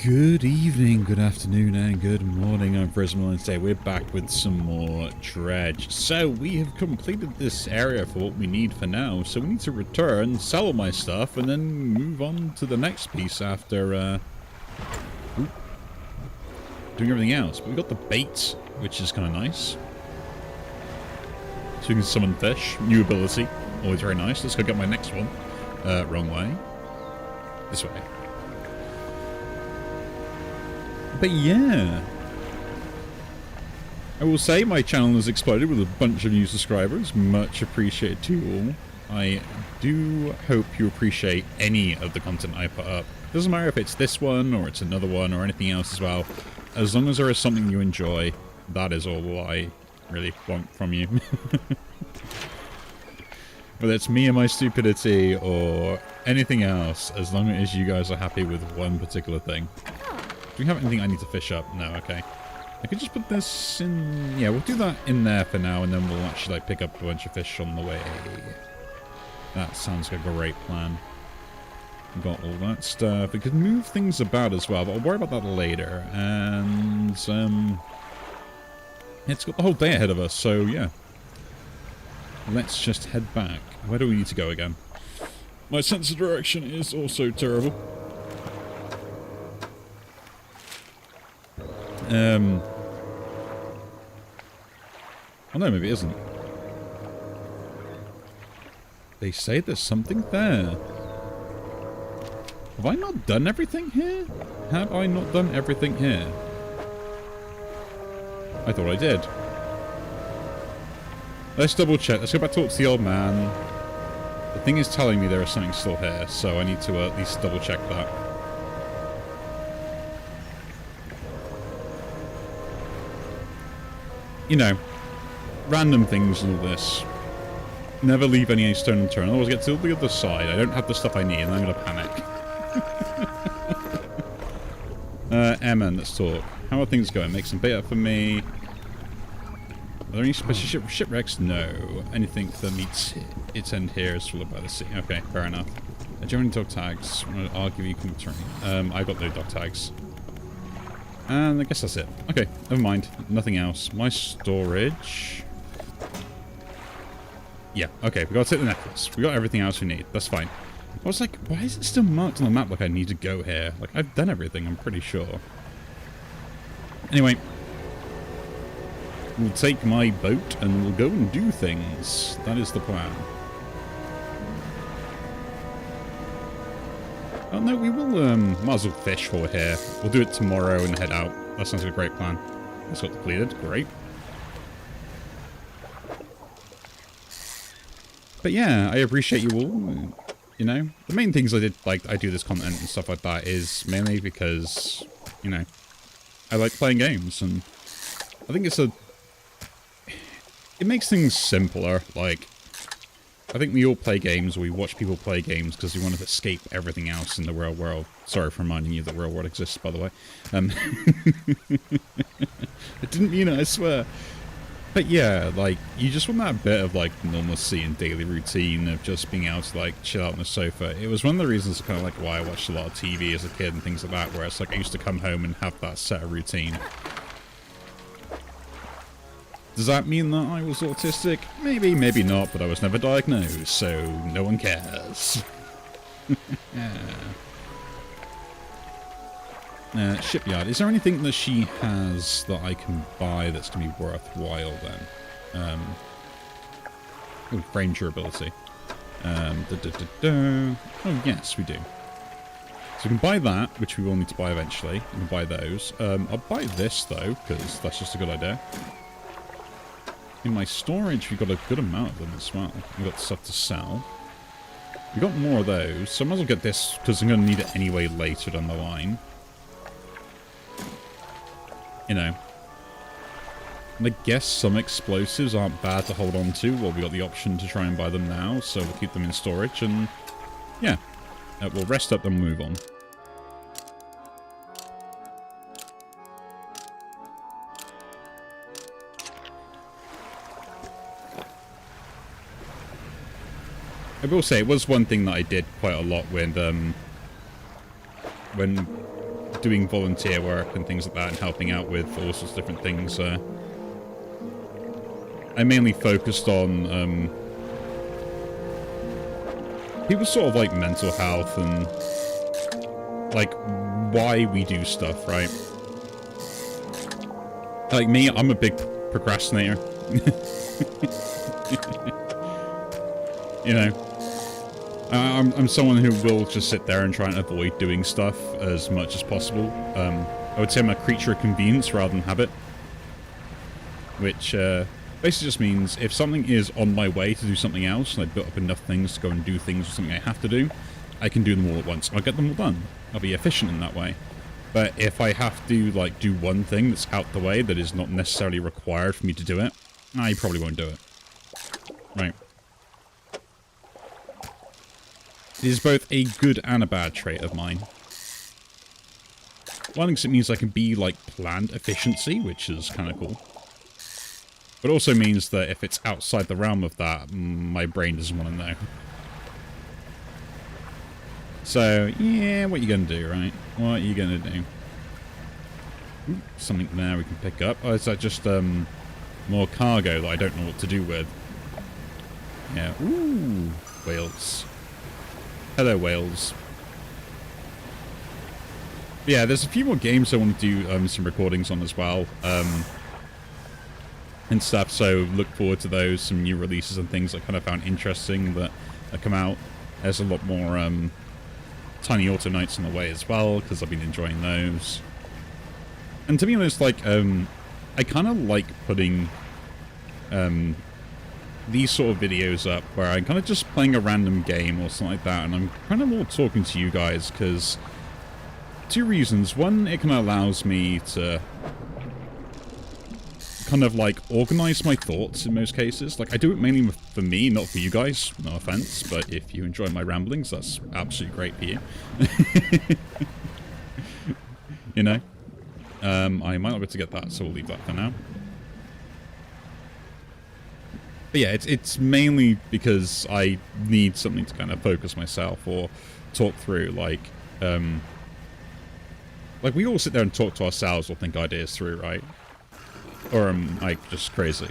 Good evening, good afternoon, and good morning. I'm Prismal, and today we're back with some more Dredge. So, we have completed this area for what we need for now, so we need to return, sell all my stuff, and then move on to the next piece after, doing everything else. But we got the bait, which is kind of nice. So we can summon fish. New ability. Always very nice. Let's go get my next one. Wrong way. This way. But yeah, I will say my channel has exploded with a bunch of new subscribers. Much appreciated to you all. I do hope you appreciate any of the content I put up. Doesn't matter if it's this one or it's another one or anything else as well. As long as there is something you enjoy, that is all I really want from you. Whether it's me and my stupidity or anything else, as long as you guys are happy with one particular thing. Do we have anything I need to fish up? No, okay. I could just put this in... Yeah, we'll do that in there for now, and then we'll actually like pick up a bunch of fish on the way. That sounds like a great plan. Got all that stuff. We could move things about as well, but I'll worry about that later. And, it's got the whole day ahead of us, so yeah. Let's just head back. Where do we need to go again? My sense of direction is also terrible. Oh no, maybe it isn't. They say there's something there. Have I not done everything here? Have I not done everything here? I thought I did. Let's double check. Let's go back talk to the old man. The thing is telling me there is something still here, so I need to at least double check that. You know, random things and all this. Never leave any stone unturned. Otherwise, get to the other side. I don't have the stuff I need, and I'm going to panic. Emman, let's talk. How are things going? Make some bait up for me. Are there any special shipwrecks? No. Anything that meets its end here is swallowed by the sea. Okay, fair enough. Do you have any dog tags? I'll give you commentary. I've got no dog tags. And I guess that's it. Okay, never mind. Nothing else. My storage. Yeah, okay, we got to take the necklace. We got everything else we need. That's fine. I was like, why is it still marked on the map like I need to go here? Like, I've done everything, I'm pretty sure. Anyway. We'll take my boat and we'll go and do things. That is the plan. Oh no, we will, might as well fish while we're here. We'll do it tomorrow and head out. That sounds like a great plan. That's got depleted. Great. But yeah, I appreciate you all. You know, the main things I do this content and stuff like that is mainly because, you know, I like playing games, and I think it makes things simpler. Like, I think we all play games, or we watch people play games because we want to escape everything else in the real world. Sorry for reminding you that the real world exists, by the way. I didn't mean it, I swear. But yeah, like, you just want that bit of, like, normalcy and daily routine of just being able to, like, chill out on the sofa. It was one of the reasons kind of, like, why I watched a lot of TV as a kid and things like that, where it's like I used to come home and have that set of routine. Does that mean that I was autistic? Maybe, maybe not, but I was never diagnosed, so no one cares. Shipyard. Is there anything that she has that I can buy that's going to be worthwhile then? Range durability. Oh, yes, we do. So we can buy that, which we will need to buy eventually. We can buy those. I'll buy this, though, because that's just a good idea. In my storage, we've got a good amount of them as well. We've got stuff to sell. We've got more of those, so I might as well get this, because I'm going to need it anyway later down the line. You know. And I guess some explosives aren't bad to hold on to. Well, we got the option to try and buy them now, so we'll keep them in storage, and yeah. We'll rest up and move on. I will say, it was one thing that I did quite a lot when doing volunteer work and things like that and helping out with all sorts of different things. I mainly focused on people's sort of like mental health and like why we do stuff, right? Like me, I'm a big procrastinator. You know, I'm someone who will just sit there and try and avoid doing stuff as much as possible. I would say I'm a creature of convenience rather than habit, which basically just means if something is on my way to do something else, and I built up enough things to go and do things or something I have to do, I can do them all at once. I'll get them all done. I'll be efficient in that way. But if I have to, like, do one thing that's out the way that is not necessarily required for me to do it, I probably won't do it. Right. It is both a good and a bad trait of mine. One, because it means I can be, like, planned efficiency, which is kind of cool. But it also means that if it's outside the realm of that, my brain doesn't want to know. So, yeah, what are you going to do, right? What are you going to do? Ooh, something there we can pick up. Oh, is that just more cargo that I don't know what to do with? Yeah. Ooh, whales. Hello, whales. Yeah, there's a few more games I want to do some recordings on as well. And stuff, so look forward to those. Some new releases and things I kind of found interesting that come out. There's a lot more Tiny Auto Nights on the way as well, because I've been enjoying those. And to be honest, like, I kind of like putting these sort of videos up where I'm kind of just playing a random game or something like that, and I'm kind of more talking to you guys, because two reasons. One, it kind of allows me to kind of like organize my thoughts in most cases. Like, I do it mainly for me, not for you guys, no offense, but if you enjoy my ramblings, that's absolutely great for you. You know, I might not be able to get that, so we'll leave that for now. But yeah, it's mainly because I need something to kind of focus myself or talk through, like we all sit there and talk to ourselves or think ideas through, right? Or am I just crazy?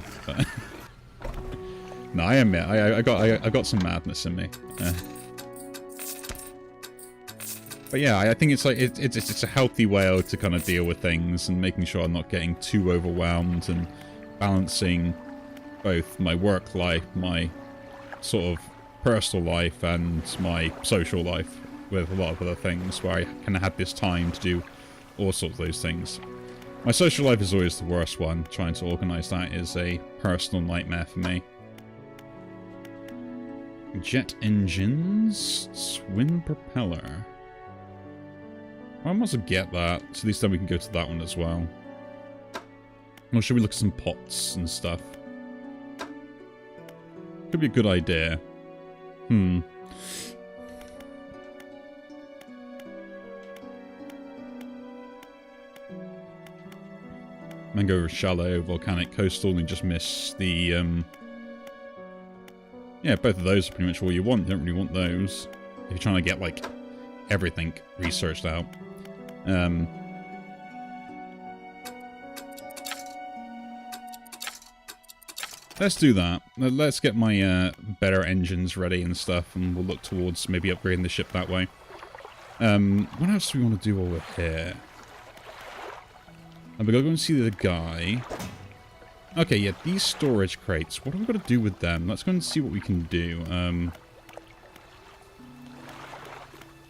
No, I admit, I got some madness in me. But yeah, I think it's like it's a healthy way to kind of deal with things and making sure I'm not getting too overwhelmed and balancing both my work life, my sort of personal life, and my social life with a lot of other things where I kind of have this time to do all sorts of those things. My social life is always the worst one. Trying to organise that is a personal nightmare for me. Jet engines, twin propeller. I might as well get that, so at least then we can go to that one as well. Or should we look at some pots and stuff? Could be a good idea. Mango shallow, volcanic, coastal, and just miss the, yeah, both of those are pretty much all you want. You don't really want those if you're trying to get, like, everything researched out. Let's do that. Let's get my better engines ready and stuff, and we'll look towards maybe upgrading the ship that way. What else do we want to do while we're here? And we're going to go and see the guy. Okay, yeah, these storage crates. What have we got to do with them? Let's go and see what we can do.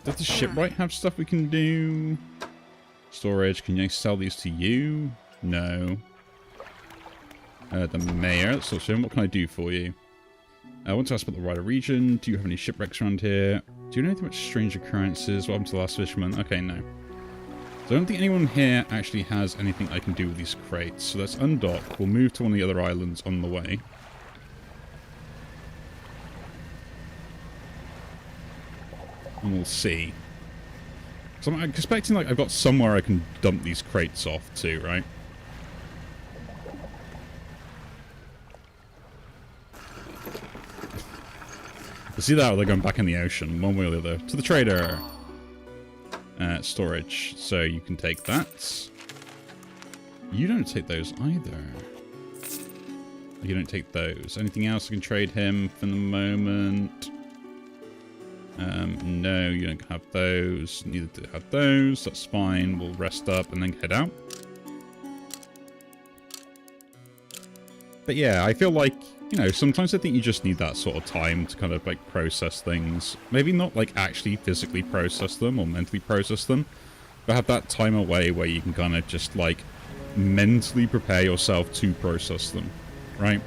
Does the shipwright have stuff we can do? Storage, can I sell these to you? No. The mayor, so what can I do for you? I want to ask about the wider region. Do you have any shipwrecks around here? Do you know anything about strange occurrences? What happened to the last fisherman? Okay, no. So I don't think anyone here actually has anything I can do with these crates. So let's undock. We'll move to one of the other islands on the way. And we'll see. So I'm expecting, like, I've got somewhere I can dump these crates off to, right? See that, or they're going back in the ocean, one way or the other. To the trader! storage. So you can take that. You don't take those either. You don't take those. Anything else I can trade him for the moment? No, you don't have those. Neither do I have those. That's fine. We'll rest up and then head out. But yeah, I feel like, you know, sometimes I think you just need that sort of time to kind of like process things. Maybe not like actually physically process them or mentally process them, but have that time away where you can kind of just like mentally prepare yourself to process them, right?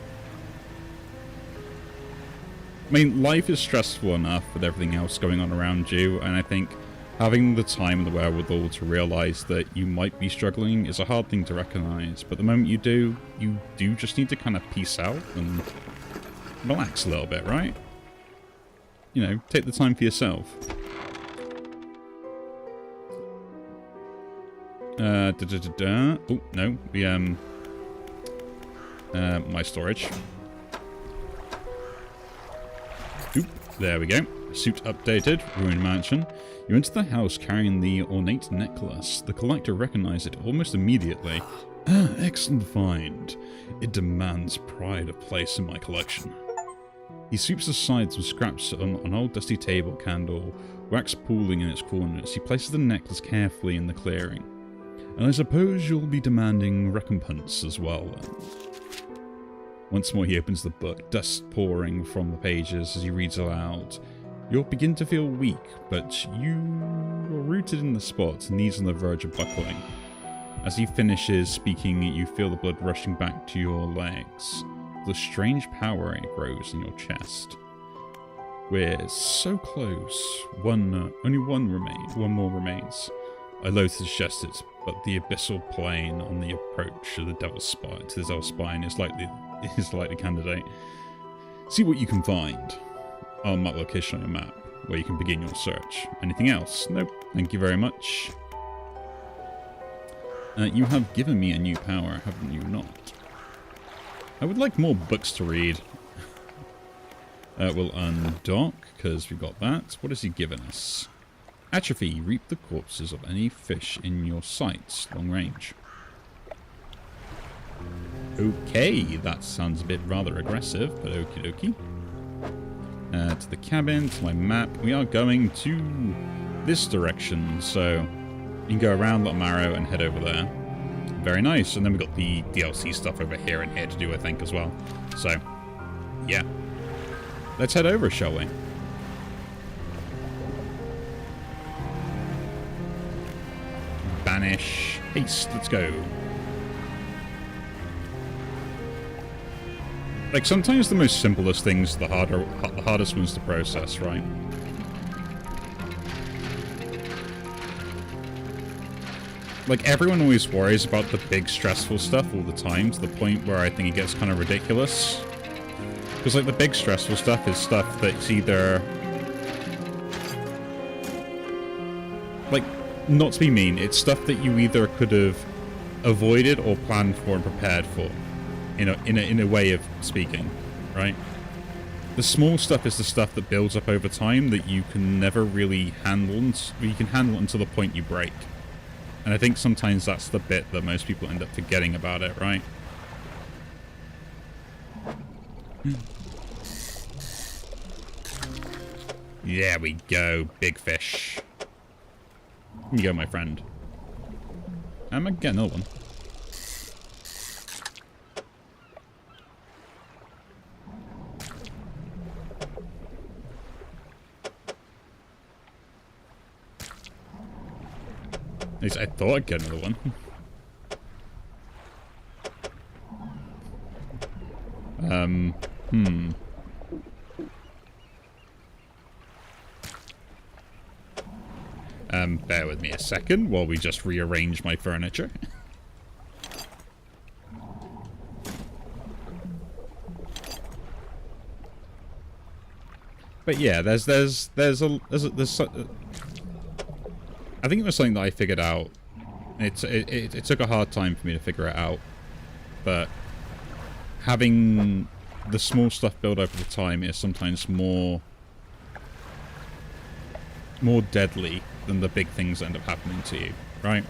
I mean, life is stressful enough with everything else going on around you, and I think having the time and the wherewithal to realize that you might be struggling is a hard thing to recognize, but the moment you do just need to kind of peace out and relax a little bit, right? You know, take the time for yourself. Oh, no, my storage. Oop, there we go. Suit updated. Ruined mansion. You enter the house carrying the ornate necklace. The collector recognized it almost immediately. Ah, excellent find. It demands pride of place in my collection. He sweeps aside some scraps on an old dusty table candle, wax pooling in its corners. He places the necklace carefully in the clearing. And I suppose you'll be demanding recompense as well, then. Once more he opens the book, dust pouring from the pages as he reads aloud. You'll begin to feel weak, but you are rooted in the spot, knees on the verge of buckling. As he finishes speaking, you feel the blood rushing back to your legs. The strange power grows in your chest. We're so close. Only one more remains. I loathe to suggest it, but the abyssal plane on the approach to the Devil's Spine is likely the candidate. See what you can find. I'll mark location on your map, where you can begin your search. Anything else? Nope. Thank you very much. You have given me a new power, haven't you not? I would like more books to read. We'll undock, because we've got that. What has he given us? Atrophy. Reap the corpses of any fish in your sights. Long range. Okay, that sounds a bit rather aggressive, but okie dokie. To the cabin, to my map. We are going to this direction, so you can go around Lot Marrow and head over there. Very nice. And then we've got the DLC stuff over here and here to do, I think, as well. So, yeah. Let's head over, shall we? Banish. Haste. Let's go. Like, sometimes the most simplest things are the hardest ones to process, right? Like, everyone always worries about the big stressful stuff all the time, to the point where I think it gets kind of ridiculous. Because, like, the big stressful stuff is stuff that's either... Like, not to be mean, it's stuff that you either could have avoided or planned for and prepared for. In a way of speaking, right? The small stuff is the stuff that builds up over time that you can never really handle. You can handle until the point you break. And I think sometimes that's the bit that most people end up forgetting about it, right? There we go, big fish. Here you go, my friend. I'm gonna get another one. At least I thought I'd get another one. Bear with me a second while we just rearrange my furniture. But yeah, there's I think it was something that I figured out. It took a hard time for me to figure it out, but having the small stuff build up over time is sometimes more deadly than the big things that end up happening to you, right?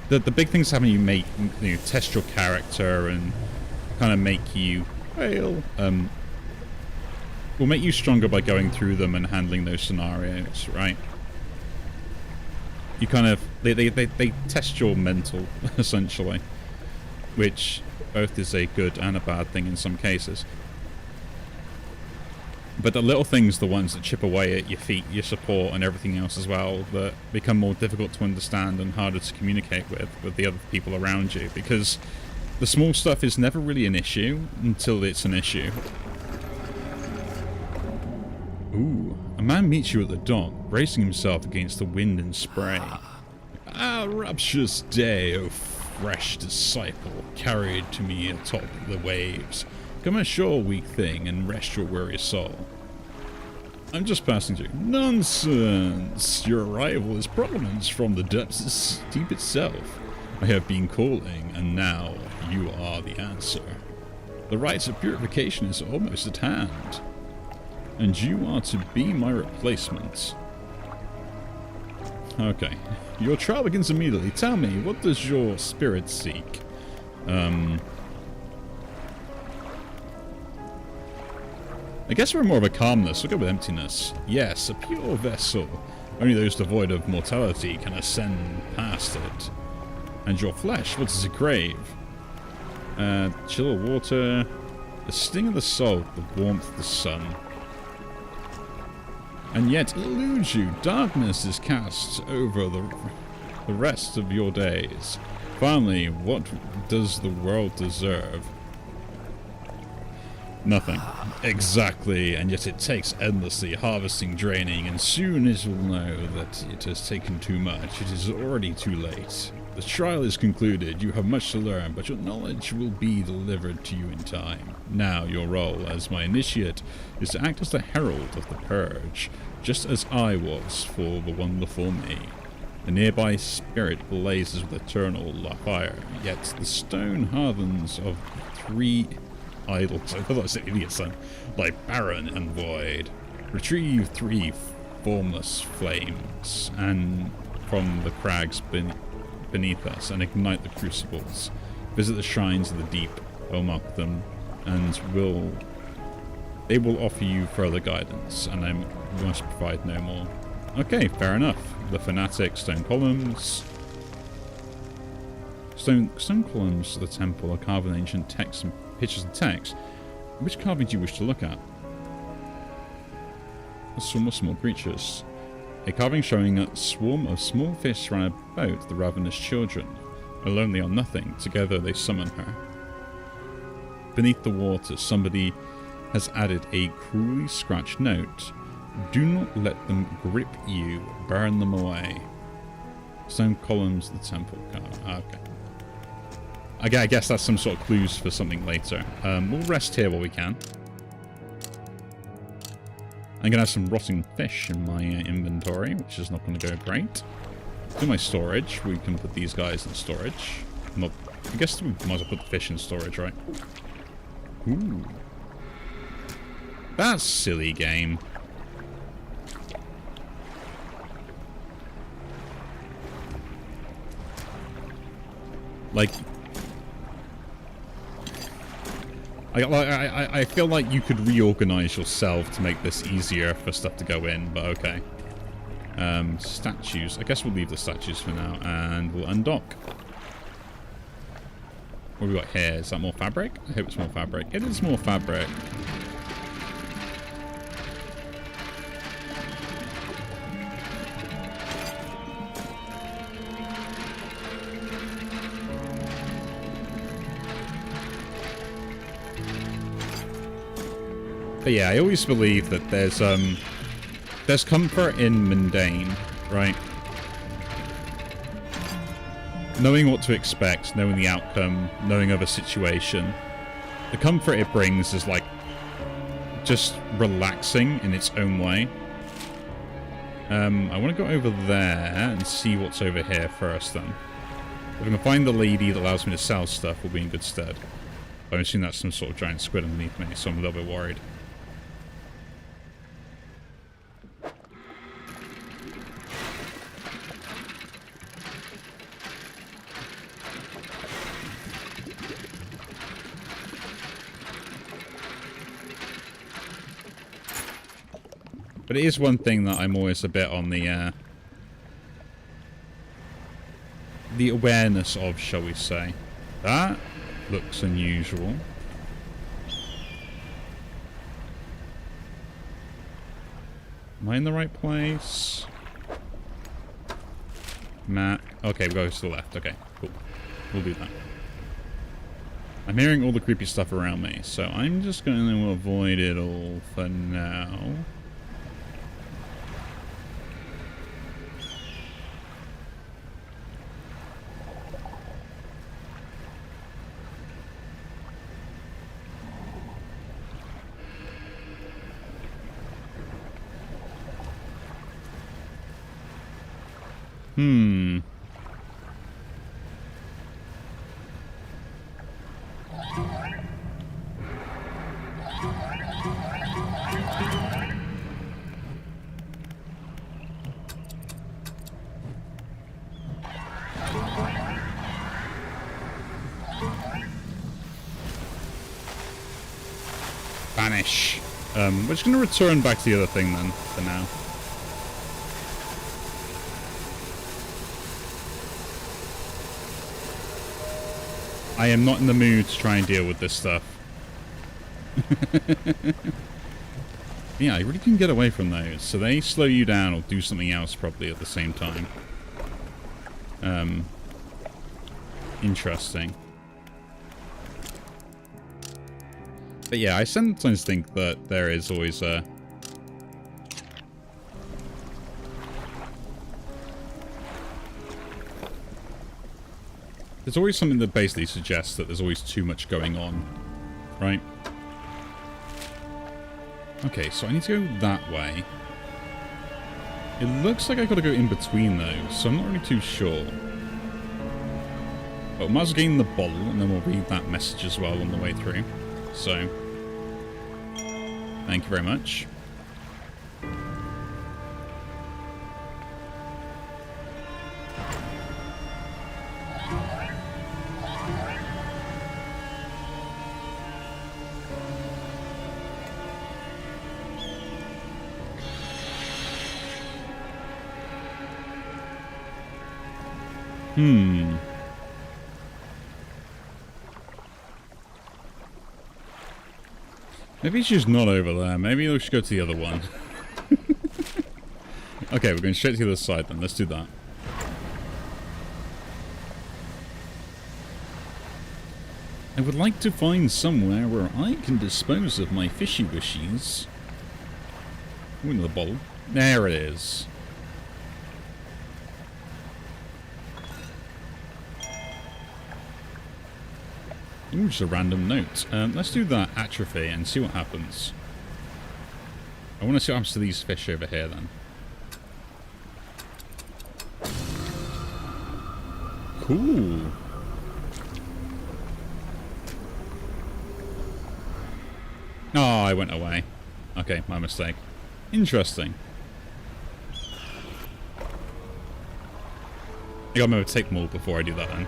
The big things happen, you know, test your character and kind of make you, well, will make you stronger by going through them and handling those scenarios, right? You kind of, they test your mental, essentially, which both is a good and a bad thing in some cases. But the little things, the ones that chip away at your feet, your support, and everything else as well, that become more difficult to understand and harder to communicate with the other people around you, because the small stuff is never really an issue until it's an issue. Ooh, a man meets you at the dock, bracing himself against the wind and spray. Ah, rapturous day, O fresh disciple, carried to me atop the waves. Come ashore, weak thing, and rest your weary soul. I'm just passing through. Nonsense! Your arrival is prominence from the depths deep itself. I have been calling, and now you are the answer. The rites of purification is almost at hand, and you are to be my replacement. Okay. Your trial begins immediately. Tell me, what does your spirit seek? I guess we're more of a calmness. We'll go with emptiness. Yes, a pure vessel. Only those devoid of mortality can ascend past it. And your flesh, what does it crave? Chill of water, the sting of the salt, the warmth of the sun. And yet it eludes you. Darkness is cast over the rest of your days. Finally, what does the world deserve? Nothing. Exactly, and yet it takes endlessly, harvesting, draining, and soon it will know that it has taken too much. It is already too late. The trial is concluded, you have much to learn, but your knowledge will be delivered to you in time. Now, your role as my initiate is to act as the herald of the purge, just as I was for the one before me. The nearby spirit blazes with eternal fire, yet the stone hardens of 3 idols. I thought I said idiots then. Like barren and void. Retrieve 3 formless flames, and from the crags beneath us, and ignite the crucibles. Visit the shrines of the deep, mark them, and they will offer you further guidance, and I must provide no more. Okay, fair enough. The fanatic, stone columns. Stone columns of the temple are carved in ancient texts and pictures and text. Which carving do you wish to look at? A swarm of small creatures. A carving showing a swarm of small fish surround a boat, the ravenous children. Alone they are nothing, together they summon her. Beneath the water, somebody has added a cruelly scratched note. Do not let them grip you, burn them away. Stone columns of the temple. Okay. I guess that's some sort of clues for something later. We'll rest here while we can. I'm going to have some rotting fish in my inventory, which is not going to go great. Do my storage. We can put these guys in storage. I guess we might as well put the fish in storage, right? Ooh. That's silly game. Like... I feel like you could reorganize yourself to make this easier for stuff to go in, but okay. Statues. I guess we'll leave the statues for now, and we'll undock. What have we got here? Is that more fabric? I hope it's more fabric. It is more fabric. But yeah, I always believe that there's comfort in mundane, right? Knowing what to expect, knowing the outcome, knowing of a situation. The comfort it brings is like just relaxing in its own way. I want to go over there and see what's over here first then. If I can find the lady that allows me to sell stuff, we'll be in good stead. I'm assuming that's some sort of giant squid underneath me, so I'm a little bit worried. But it is one thing that I'm always a bit on the awareness of, shall we say. That looks unusual. Am I in the right place? Matt. Okay, we'll go to the left. Okay, cool. We'll do that. I'm hearing all the creepy stuff around me, so I'm just going to avoid it all for now. Vanish. We're just going to return back to the other thing then, for now. I am not in the mood to try and deal with this stuff. Yeah, I really can get away from those. So they slow you down or do something else probably at the same time. Interesting. But yeah, I sometimes think that there is always a... There's always something that basically suggests that there's always too much going on, right? Okay, so I need to go that way. It looks like I've got to go in between those, so I'm not really too sure. But we might as well gain the bottle, and then we'll read that message as well on the way through. So, thank you very much. Maybe she's not over there. Maybe we should go to the other one. Okay, we're going straight to the other side then. Let's do that. I would like to find somewhere where I can dispose of my fishy wishies. Ooh, another bottle. There it is. Ooh, just a random note. Let's do that atrophy and see what happens. I want to see what happens to these fish over here then. Cool. Oh, I went away. Okay, my mistake. Interesting. I gotta remember to take them all before I do that then.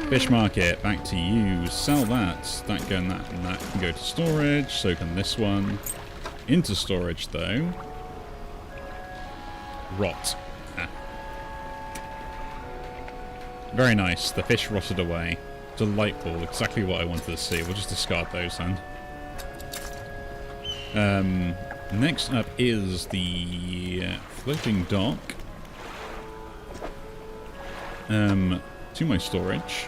Fish market, back to you. Sell that. That can go to storage. So can this one. Into storage though. Rot. Ah. Very nice. The fish rotted away. Delightful. Exactly what I wanted to see. We'll just discard those then. Next up is the floating dock. To my storage.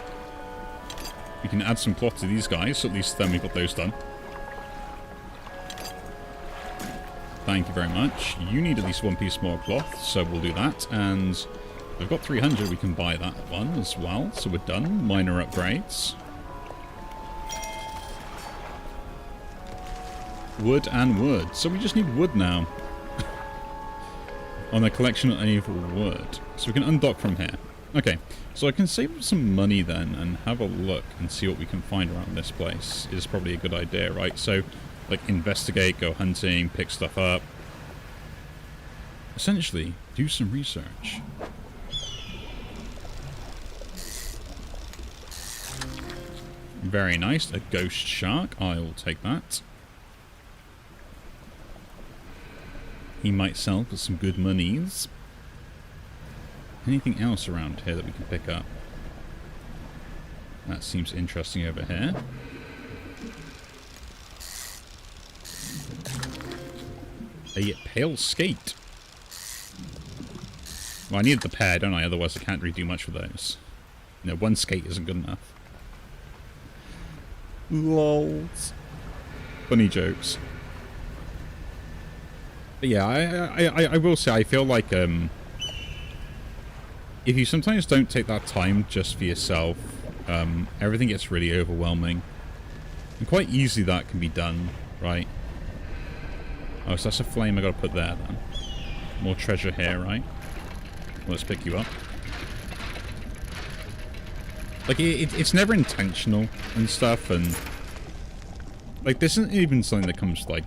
We can add some cloth to these guys, so at least then we've got those done. Thank you very much. You need at least one piece more cloth, so we'll do that. And we've got 300, we can buy that one as well. So we're done. Minor upgrades. Wood and wood. So we just need wood now. On a collection of wood. So we can undock from here. Okay, so I can save some money then and have a look and see what we can find around this place is probably a good idea, right? So, like, investigate, go hunting, pick stuff up. Essentially, do some research. Very nice. A ghost shark. I will take that. he might sell for some good monies. Anything else around here that we can pick up? That seems interesting over here. A pale skate. Well, I need the pair, don't I? Otherwise I can't really do much with those. No, one skate isn't good enough. Lols. Funny jokes. But yeah, I will say, I feel like, if you sometimes don't take that time just for yourself, everything gets really overwhelming. And quite easily that can be done, right? Oh, so that's a flame I gotta put there, then. More treasure here, right? Let's pick you up. Like, it's never intentional and stuff, and... Like, this isn't even something that comes to, like,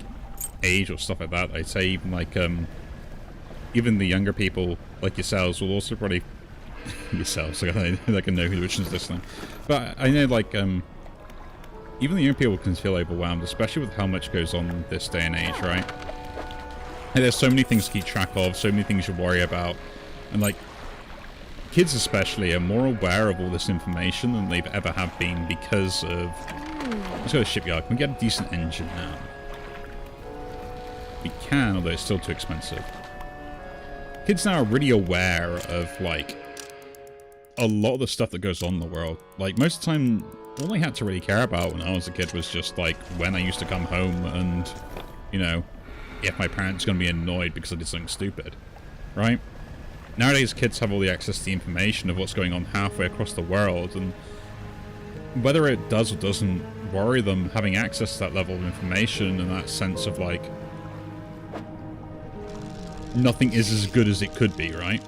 age or stuff like that. I'd say even, like, even the younger people, like yourselves, will also probably... yourselves, like, I know who which is listening. But I know, like, even the young people can feel overwhelmed, especially with how much goes on this day and age, right? And there's so many things to keep track of, so many things you worry about. And, like, kids especially are more aware of all this information than they've ever have been because of... Let's go to the shipyard. Can we get a decent engine now? We can, although it's still too expensive. Kids now are really aware of, like, a lot of the stuff that goes on in the world. Like, most of the time, all I had to really care about when I was a kid was just, like, when I used to come home and, you know, if my parents are going to be annoyed because I did something stupid, right? Nowadays, kids have all the access to the information of what's going on halfway across the world, and whether it does or doesn't worry them, having access to that level of information and that sense of, like, nothing is as good as it could be, right?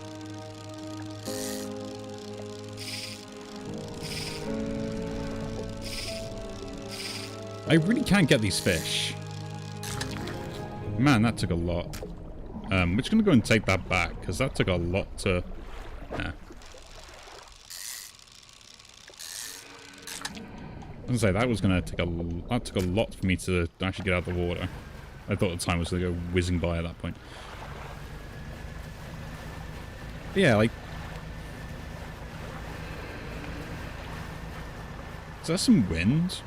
I really can't get these fish. Man, that took a lot. We're just going to go and take that back, because that took a lot to... Nah. I was going to say, that was going to take a... That took a lot for me to actually get out of the water. I thought the time was going to go whizzing by at that point. But yeah, like... Is there some wind?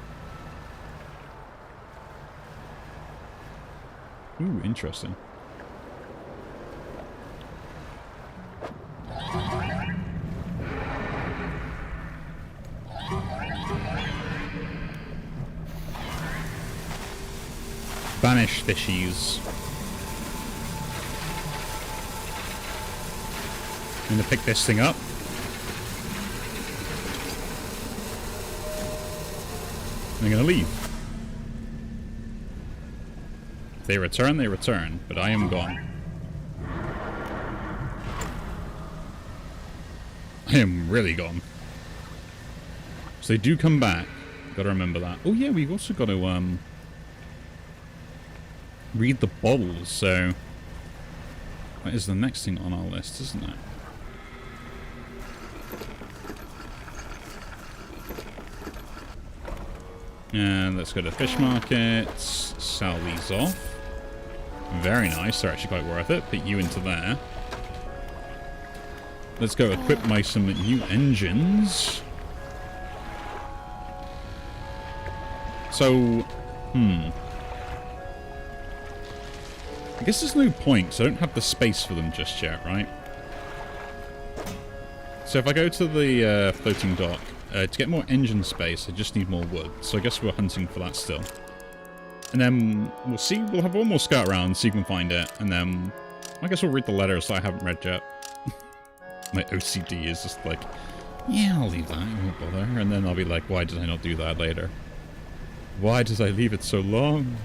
Ooh, interesting. Vanish fishies. I'm gonna pick this thing up. And I'm gonna leave. If they return, but I am gone. I am really gone. So they do come back. Gotta remember that. Oh yeah, we've also got to read the bottles, so that is the next thing on our list, isn't it? And let's go to fish markets, sell these off. Very nice, they're actually quite worth it. Put you into there. Let's go equip some new engines. So, I guess there's no point, because I don't have the space for them just yet, right? So if I go to the floating dock, to get more engine space, I just need more wood. So I guess we're hunting for that still. And then we'll see, we'll have one more scout around, see if we can find it. And then I guess we'll read the letters that I haven't read yet. My OCD is just like, yeah, I'll leave that, I won't bother. And then I'll be like, why did I not do that later? Why did I leave it so long?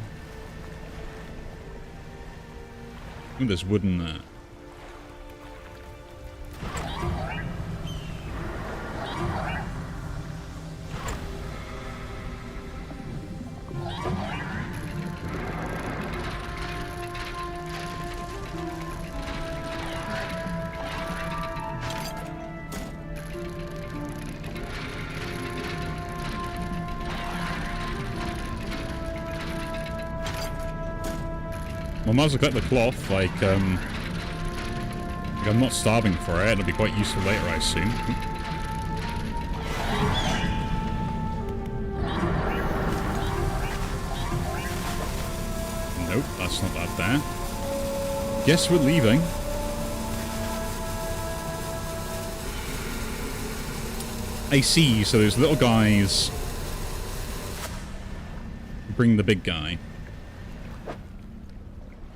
Ooh, there's wood in there. Well, might as well collect the cloth, like I'm not starving for it. It'll be quite useful later, I assume. Nope, that's not that there. Guess we're leaving. I see, so those little guys bring the big guy.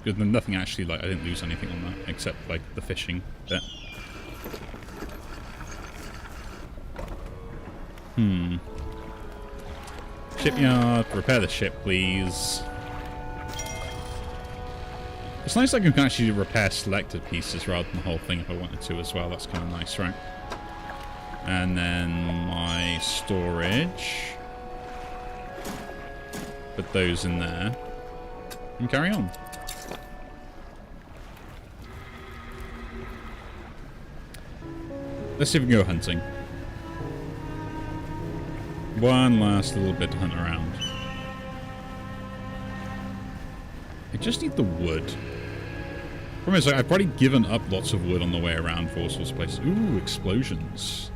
Because nothing actually, like, I didn't lose anything on that, except, like, the fishing bit. Shipyard, repair the ship, please. It's nice that I can actually repair selected pieces rather than the whole thing if I wanted to as well. That's kind of nice, right? And then my storage. Put those in there. And carry on. Let's see if we can go hunting. One last little bit to hunt around. I just need the wood. Problem is, like, I've probably given up lots of wood on the way around for all sorts of places. Ooh, explosions.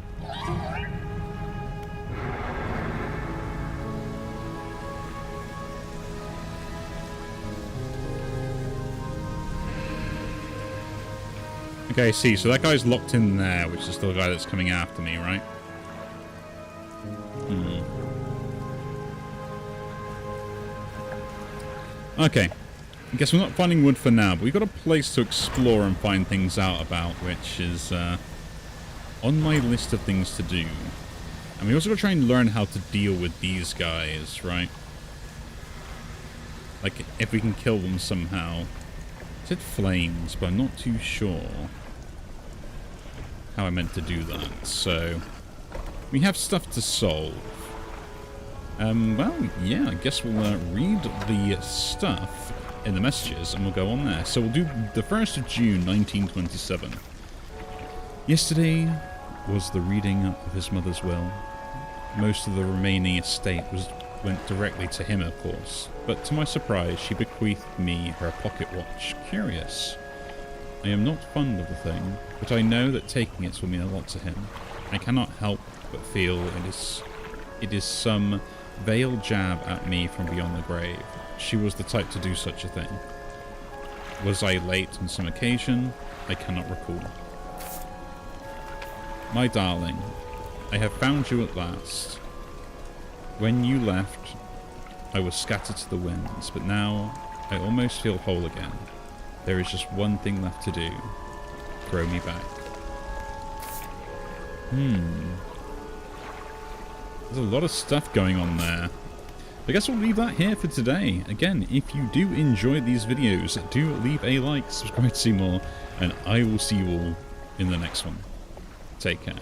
Okay, I see. So that guy's locked in there, which is the guy that's coming after me, right? Okay. I guess we're not finding wood for now, but we've got a place to explore and find things out about, which is on my list of things to do. And we also got to try and learn how to deal with these guys, right? Like, if we can kill them somehow. It said flames, but I'm not too sure how I meant to do that. So, we have stuff to solve. Well, yeah, I guess we'll read the stuff in the messages and we'll go on there. So we'll do the 1st of June, 1927. Yesterday was the reading of his mother's will. Most of the remaining estate went directly to him, of course, but to my surprise she bequeathed me her pocket watch. Curious. I am not fond of the thing, but I know that taking it will mean a lot to him. I cannot help but feel it is some veiled jab at me from beyond the grave. She was the type to do such a thing. Was I late on some occasion? I cannot recall. My darling, I have found you at last. When you left, I was scattered to the winds, but now I almost feel whole again. There is just one thing left to do. Throw me back. There's a lot of stuff going on there. I guess we'll leave that here for today. Again, if you do enjoy these videos, do leave a like, subscribe to see more, and I will see you all in the next one. Take care.